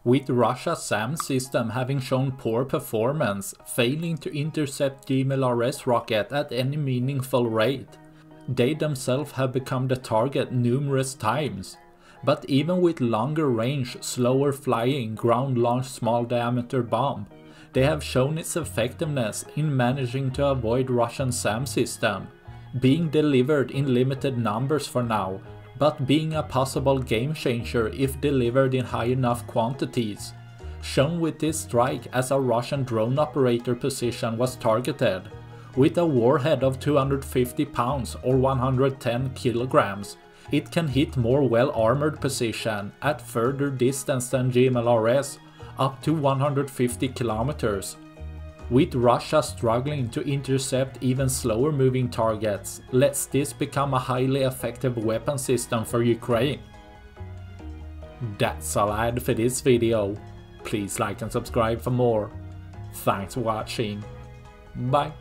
With Russia's SAM system having shown poor performance, failing to intercept GLSDB rocket at any meaningful rate, they themselves have become the target numerous times. But even with longer range, slower flying, ground-launched small diameter bomb, they have shown its effectiveness in managing to avoid Russian SAM system, being delivered in limited numbers for now, but being a possible game changer if delivered in high enough quantities, shown with this strike as a Russian drone operator position was targeted. With a warhead of 250 pounds or 110 kilograms, it can hit more well-armored position at further distance than GMLRS, up to 150 kilometers. With Russia struggling to intercept even slower moving targets, lets this become a highly effective weapon system for Ukraine. That's all I had for this video. Please like and subscribe for more. Thanks for watching. Bye.